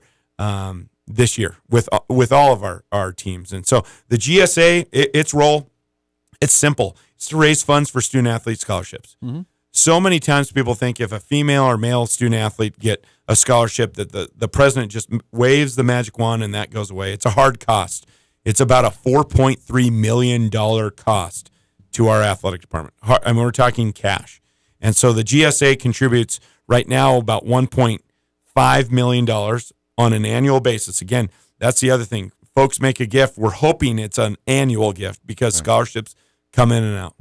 Speaker 6: this year with all of our teams. And so the GSA, its role, it's simple. It's to raise funds for student-athlete scholarships. Mm-hmm. So many times people think if a female or male student-athlete get a scholarship that the president just waves the magic wand and that goes away. It's a hard cost. It's about a $4.3 million cost to our athletic department. I mean, we're talking cash. And so the GSA contributes right now about $1.5 million on an annual basis. Again, that's the other thing. Folks make a gift. We're hoping it's an annual gift because scholarships come in and out.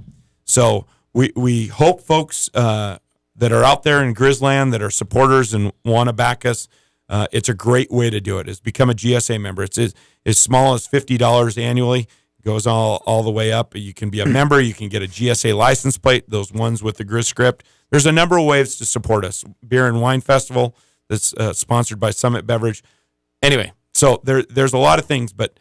Speaker 6: So we hope folks that are out there in Grizzland that are supporters and want to back us, it's a great way to do it, is become a GSA member. It's as small as $50 annually. Goes all the way up. You can be a member. You can get a GSA license plate, those ones with the Grizz script. There's a number of ways to support us. Beer and Wine Festival that's sponsored by Summit Beverage. Anyway, so there's a lot of things, but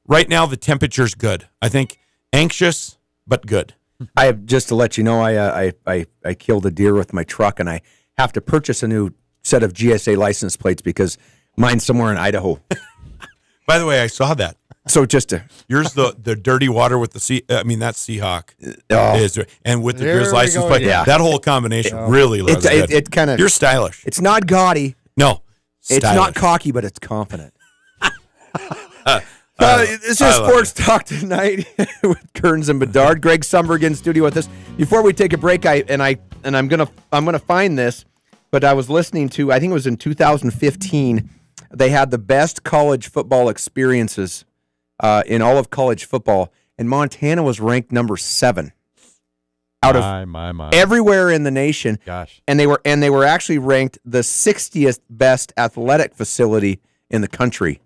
Speaker 6: right now the temperature's good. I think anxious, but good.
Speaker 4: I have, just to let you know, I killed a deer with my truck, and I have to purchase a new set of GSA license plates because mine's somewhere in Idaho.
Speaker 6: By the way, I saw that.
Speaker 4: So just to
Speaker 6: yours, the dirty water with the sea. I mean, that's Seahawk, and with the
Speaker 5: There
Speaker 6: Grizz
Speaker 5: we
Speaker 6: license
Speaker 5: go,
Speaker 6: plate.
Speaker 5: yeah.
Speaker 6: That whole combination really looks good.
Speaker 4: It kind of,
Speaker 6: you're stylish.
Speaker 4: it's not gaudy.
Speaker 6: No,
Speaker 4: It's not cocky, but it's confident. This is Sports Talk Tonight with Kearns and Bedard. Greg Sundberg in studio with us. Before we take a break, I'm gonna find this, but I was listening to, I think it was in 2015. They had the best college football experiences in all of college football, and Montana was ranked number 7 out of everywhere in the nation.
Speaker 5: Gosh,
Speaker 4: and they were actually ranked the 60th best athletic facility in the country.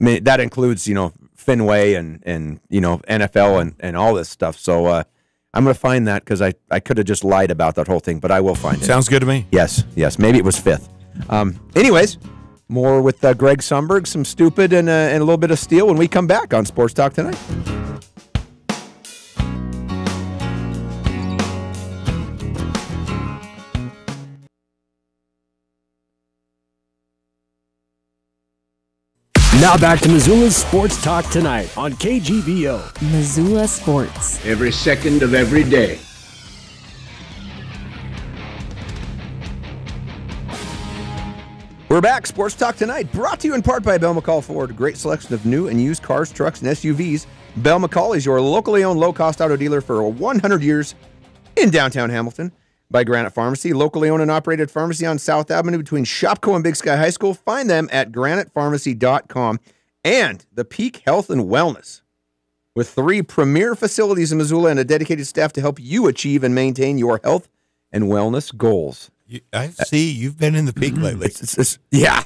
Speaker 4: I mean, that includes, Fenway and NFL and all this stuff. So I'm going to find that because I could have just lied about that whole thing, but I will find it.
Speaker 6: Sounds good to me.
Speaker 4: Yes. Maybe it was 5th. Anyways, more with Greg Sundberg, some stupid and a little bit of steel when we come back on Sports Talk Tonight.
Speaker 3: Now back to Missoula's Sports Talk Tonight on KGVO.
Speaker 2: Missoula Sports.
Speaker 7: Every second of every day.
Speaker 4: We're back. Sports Talk Tonight, brought to you in part by Bell McCall Ford. A great selection of new and used cars, trucks, and SUVs. Bell McCall is your locally owned low-cost auto dealer for 100 years in downtown Hamilton. By Granite Pharmacy, locally owned and operated pharmacy on South Avenue between Shopko and Big Sky High School. Find them at granitepharmacy.com. And the Peak Health and Wellness, with 3 premier facilities in Missoula and a dedicated staff to help you achieve and maintain your health and wellness goals.
Speaker 6: I see you've been in the Peak lately.
Speaker 4: Yeah.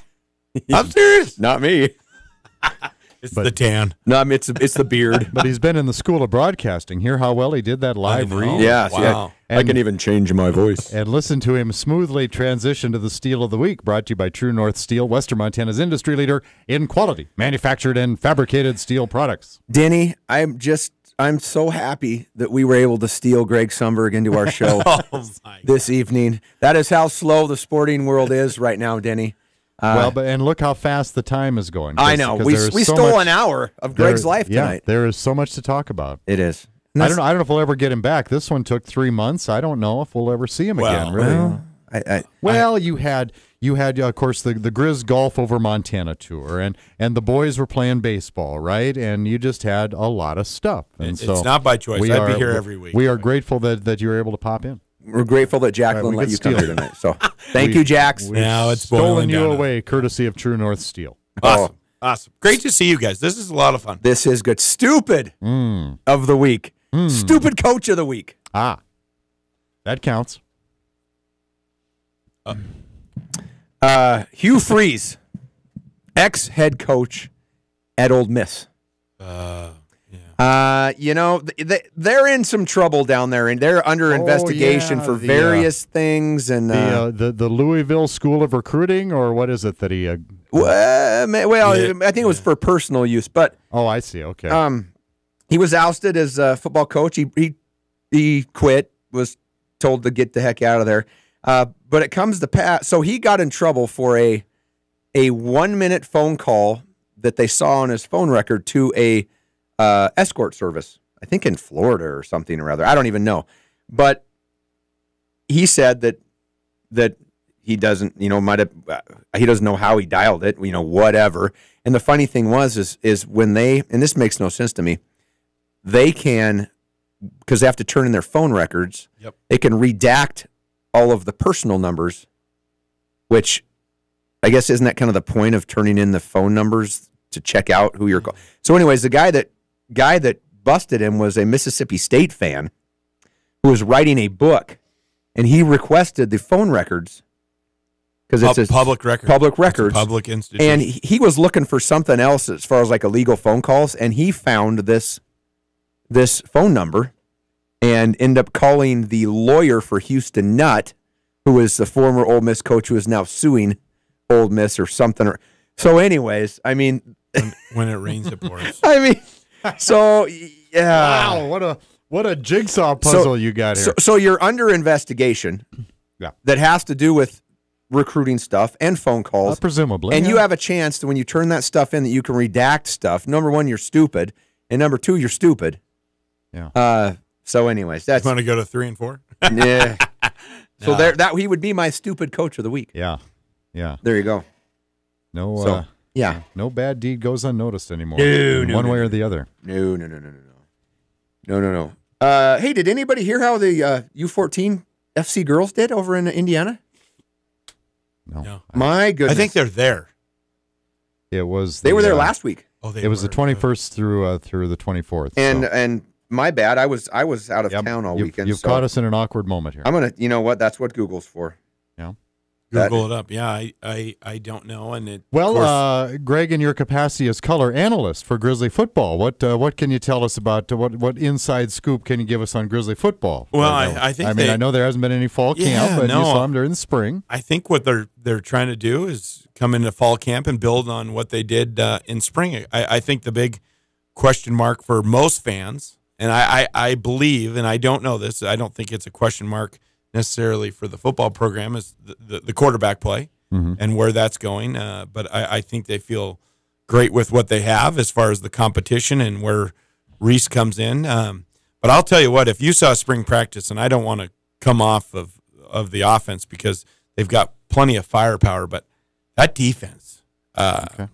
Speaker 6: I'm serious.
Speaker 4: Not me.
Speaker 6: It's the tan.
Speaker 4: No, I mean, it's the beard.
Speaker 5: But he's been in the School of Broadcasting. Hear how well he did that live read?
Speaker 4: Yeah.
Speaker 6: Wow.
Speaker 4: I can even change my voice.
Speaker 5: And listen to him smoothly transition to the Steel of the Week, brought to you by True North Steel, Western Montana's industry leader in quality, manufactured and fabricated steel products.
Speaker 4: Denny, I'm so happy that we were able to steal Greg Sundberg into our show this evening. That is how slow the sporting world is right now, Denny.
Speaker 5: And look how fast the time is going.
Speaker 4: I know. We stole an hour of Greg's life tonight.
Speaker 5: There is so much to talk about.
Speaker 4: It is.
Speaker 5: I don't know if we'll ever get him back. This one took 3 months. I don't know if we'll ever see him again. Really? You had of course the Grizz Golf over Montana tour, and the boys were playing baseball, right? And you just had a lot of stuff. And
Speaker 6: it's not by choice. I'd be here every week.
Speaker 5: We are grateful that you were able to pop in.
Speaker 4: We're grateful that Jacqueline let you come here tonight. So thank you, Jax.
Speaker 6: Now it's
Speaker 5: stolen you away, courtesy of True North Steel.
Speaker 6: Awesome. Great to see you guys. This is a lot of fun.
Speaker 4: This is good. Stupid of the week. Stupid coach of the week.
Speaker 5: That counts.
Speaker 4: Hugh Freeze, ex-head coach at Ole Miss. They're in some trouble down there, and they're under investigation for various things. And
Speaker 5: the Louisville School of Recruiting, or what is it that he?
Speaker 4: I think it was for personal use. But
Speaker 5: I see. Okay.
Speaker 4: He was ousted as a football coach. He quit. Was told to get the heck out of there. But it comes to pass. So he got in trouble for a 1-minute phone call that they saw on his phone record to a escort service, I think in Florida or something or other. I don't even know. But he said that he doesn't, he doesn't know how he dialed it, whatever. And the funny thing is when they, and this makes no sense to me, they can, because they have to turn in their phone records, they can redact all of the personal numbers, which I guess isn't that kind of the point of turning in the phone numbers to check out who you're calling. So anyways, the guy that busted him was a Mississippi State fan who was writing a book, and he requested the phone records because it's
Speaker 6: public records, public institution,
Speaker 4: and he was looking for something else as far as like illegal phone calls, and he found this phone number and ended up calling the lawyer for Houston Nutt, who is the former Ole Miss coach who is now suing Ole Miss or something. So anyways, I mean,
Speaker 6: when it rains, it pours.
Speaker 4: I mean, so yeah.
Speaker 5: Wow, what a jigsaw puzzle you got here.
Speaker 4: So you're under investigation.
Speaker 5: Yeah.
Speaker 4: That has to do with recruiting stuff and phone calls.
Speaker 5: Presumably.
Speaker 4: And you have a chance to, when you turn that stuff in, that you can redact stuff. Number one, you're stupid. And number two, you're stupid.
Speaker 5: Yeah.
Speaker 4: So anyways, that's.
Speaker 6: You want to go to 3 and 4?
Speaker 4: Yeah. So that he would be my stupid coach of the week.
Speaker 5: Yeah. Yeah.
Speaker 4: There you go.
Speaker 5: No.
Speaker 4: Yeah.
Speaker 5: No bad deed goes unnoticed anymore.
Speaker 4: No,
Speaker 5: way or the other.
Speaker 4: No. Hey, did anybody hear how the U14 FC girls did over in Indiana?
Speaker 5: No.
Speaker 4: My goodness.
Speaker 6: I think they're there.
Speaker 5: It was.
Speaker 4: They were there last week.
Speaker 6: Oh,
Speaker 5: it was the 21st through the 24th.
Speaker 4: And my bad. I was out of town all weekend.
Speaker 5: You've caught us in an awkward moment here.
Speaker 4: I'm gonna. You know what? That's what Google's for.
Speaker 5: Yeah.
Speaker 6: Google it up. Yeah, I don't know. And
Speaker 5: Greg, in your capacity as color analyst for Grizzly football, what can you tell us about what inside scoop can you give us on Grizzly football?
Speaker 6: Well, I think
Speaker 5: I know there hasn't been any fall camp, but you saw them during the spring.
Speaker 6: I think what they're trying to do is come into fall camp and build on what they did in spring. I think the big question mark for most fans, and I believe, and I don't know this, I don't think it's a question mark necessarily for the football program, is the quarterback play and where that's going. But I think they feel great with what they have as far as the competition and where Reese comes in. But I'll tell you what, if you saw spring practice, and I don't want to come off of the offense because they've got plenty of firepower, but that defense, I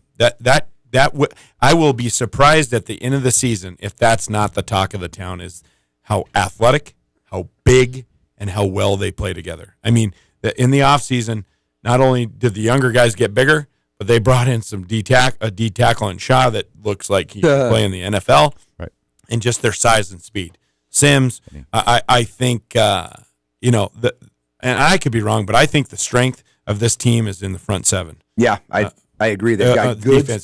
Speaker 6: will be surprised at the end of the season if that's not the talk of the town, is how athletic, how big, and how well they play together. I mean, in the offseason, not only did the younger guys get bigger, but they brought in some D tackle and Shaw that looks like he can play in the NFL,
Speaker 5: right?
Speaker 6: And just their size and speed. Sims, I think, and I could be wrong, but I think the strength of this team is in the front seven.
Speaker 4: Yeah, I agree. They've got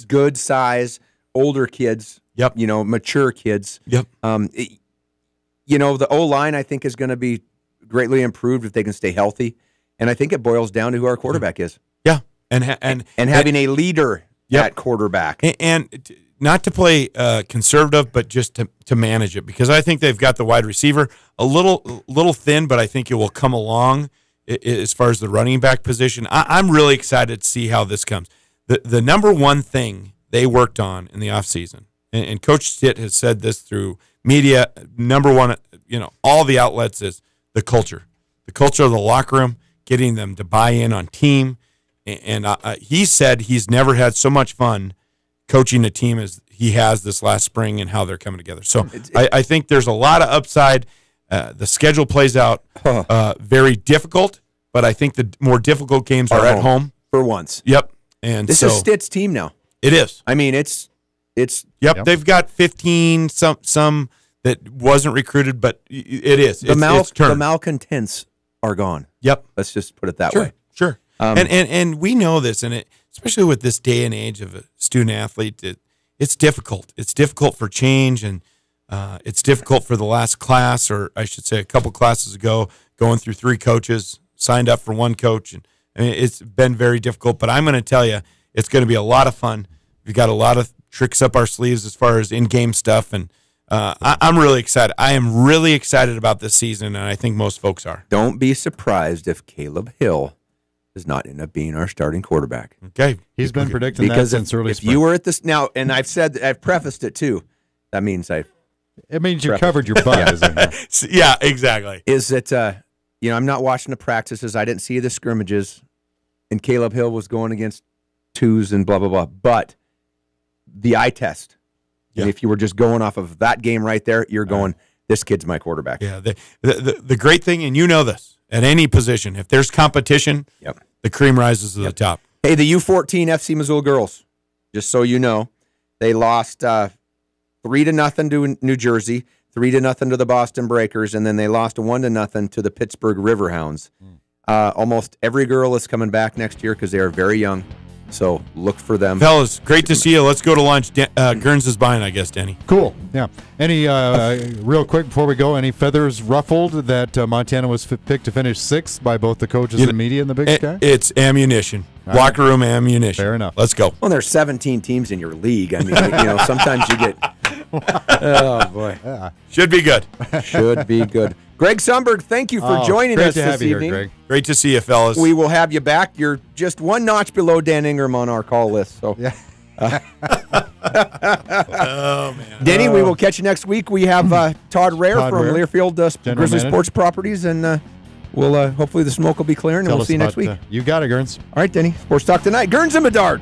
Speaker 4: good size, older kids.
Speaker 6: Yep.
Speaker 4: Mature kids.
Speaker 6: Yep.
Speaker 4: The O-line, I think, is going to be greatly improved if they can stay healthy. And I think it boils down to who our quarterback is.
Speaker 6: Yeah. And
Speaker 4: having a leader at quarterback.
Speaker 6: And not to play conservative, but just to manage it, because I think they've got the wide receiver a little thin, but I think it will come along as far as the running back position. I'm really excited to see how this comes. The number one thing they worked on in the offseason, and Coach Stitt has said this through media, number one, all the outlets, is the culture of the locker room, getting them to buy in on team. And he said he's never had so much fun coaching a team as he has this last spring and how they're coming together. So I think there's a lot of upside. The schedule plays out very difficult, but I think the more difficult games are at home.
Speaker 4: For once.
Speaker 6: Yep. And
Speaker 4: this is Stitt's team now.
Speaker 6: It is.
Speaker 4: I mean, it's
Speaker 6: Yep. They've got 15, some that wasn't recruited, but it is.
Speaker 4: The malcontents are gone.
Speaker 6: Yep.
Speaker 4: Let's just put it that way.
Speaker 6: Sure. And we know this, and especially with this day and age of a student athlete, it's difficult. It's difficult for change, and it's difficult for the last class, or I should say a couple classes ago, going through 3 coaches, signed up for 1 coach, and it's been very difficult. But I'm going to tell you, it's going to be a lot of fun. We've got a lot of tricks up our sleeves as far as in-game stuff, and I'm really excited. I am really excited about this season, and I think most folks are.
Speaker 4: Don't be surprised if Caleb Hill does not end up being our starting quarterback.
Speaker 6: Okay.
Speaker 5: He's been predicting that since early spring.
Speaker 4: If you were at this now, and I've prefaced it too, that means
Speaker 5: it means you covered your butt. Isn't it?
Speaker 6: Yeah, exactly.
Speaker 4: Is that I'm not watching the practices. I didn't see the scrimmages, and Caleb Hill was going against 2s and blah blah blah. But the eye test. Yeah. And if you were just going off of that game right there, you're going, this kid's my quarterback.
Speaker 6: Yeah. The great thing, and you know this, at any position, if there's competition, the cream rises to the top.
Speaker 4: Hey, the U14 FC Missoula girls, just so you know, they lost 3-0 to New Jersey, 3-0 to the Boston Breakers, and then they lost 1-0 to the Pittsburgh Riverhounds. Almost every girl is coming back next year because they are very young. So look for them.
Speaker 6: Fellas, great to see you. Let's go to lunch. Gurns is buying, I guess, Denny.
Speaker 5: Cool. Yeah. Any, real quick before we go, any feathers ruffled that Montana was picked to finish 6th by both the coaches and the media in the Big Sky?
Speaker 6: It's ammunition. Locker room ammunition.
Speaker 5: Fair enough.
Speaker 6: Let's go.
Speaker 4: Well, there's 17 teams in your league. I mean, sometimes you get. Oh, boy.
Speaker 6: Yeah. Should be good.
Speaker 4: Should be good. Greg Sundberg, thank you for joining us this evening.
Speaker 5: Here, Greg.
Speaker 6: Great to see you, fellas.
Speaker 4: We will have you back. You're just one notch below Dan Ingram on our call list. So,
Speaker 5: yeah.
Speaker 6: Oh, man.
Speaker 4: Denny, we will catch you next week. We have Todd Rare from Learfield Grizzly Sports Properties, and we'll hopefully the smoke will be clearing, and we'll see you next week.
Speaker 5: You got it, Gurns.
Speaker 4: All right, Denny. Sports Talk Tonight. Gurns and Bedard.